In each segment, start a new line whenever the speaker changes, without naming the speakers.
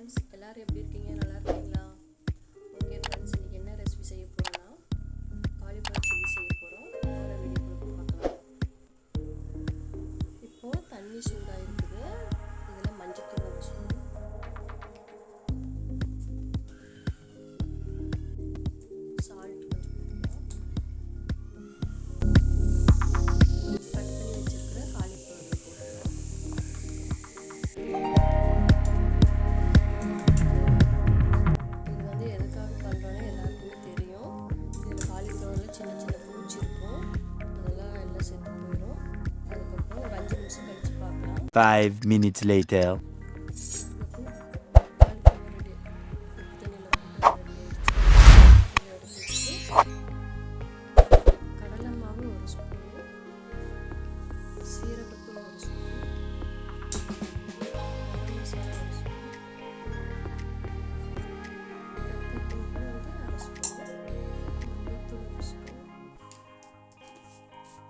Friends, எல்லோரும் எப்படி இருக்கீங்க? நல்லா இருக்கீங்களா? ஓகே ஃப்ரெண்ட்ஸ், இன்றைக்கி என்ன ரெசிபி செய்ய போகிறோன்னா காலிஃப்ளவர் சில்லி செய்ய போகிறோம். ஒரு வீடியோக்குள்ள பார்க்கலாம். இப்போது தண்ணி சூடாக இருக்குது. இதில் மஞ்சத்தூள் ஒரு ஸ்பூன், சால்ட் கொஞ்சம் போட்டுக்கலாம். கட் பண்ணி வச்சுருக்கிற காலிஃப்ளவர் போட்டுக்கலாம். சின்ன சின்ன பூச்சி இருக்கும், அதெல்லாம் எல்லாம் செத்து போயிடும். அதுக்கப்புறம் ஒரு 5 நிமிஷம் கழிச்சு பார்க்கலாம்.
5 minutes later. கடலை மாவு ஒரு ஸ்பூன், சீரகத்தூள் ஒரு ஸ்பூன், மசாலா ஒரு ஸ்பூன், அரை ஸ்பூன், மல்லித்தூள் ஒரு ஸ்பூன்,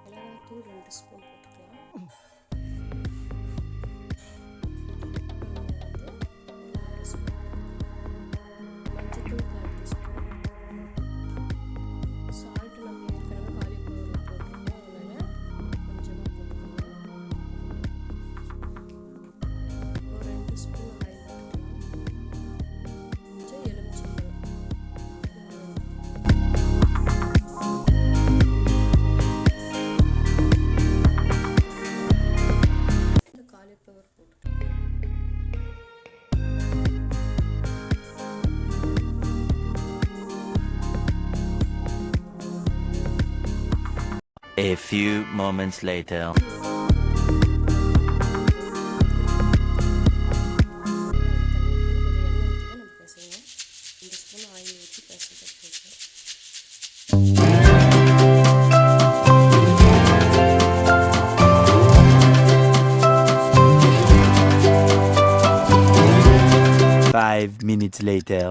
மிளகாத்தூள் 2 ஸ்பூன் போட்டுக்கலாம். அரை ஸ்பூன் மஞ்சத்தூள், 1/4 டீஸ்பூன் சால்ட். நம்ம ஏற்கனவே காலிஃப்ளவர் போட்டிருக்கோம், அதனால் கொஞ்சமாக போட்டுக்கலாம். ஒரு 2 ஸ்பூன் ஆயில் போட்டுக்கலாம். கொஞ்சம் எலுமிச்சம்பழம். காலிஃப்ளவர் போட்டுக்கலாம். A few moments later. Five minutes later.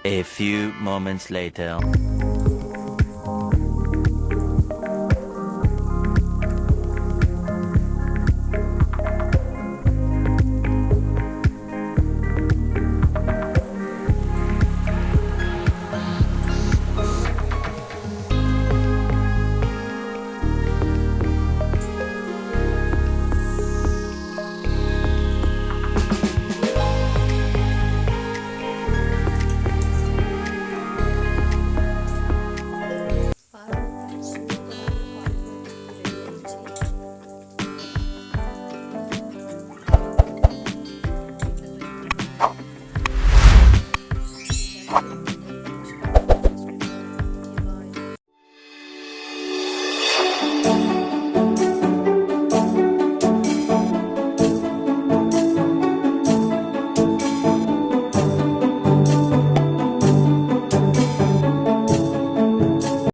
A few moments later.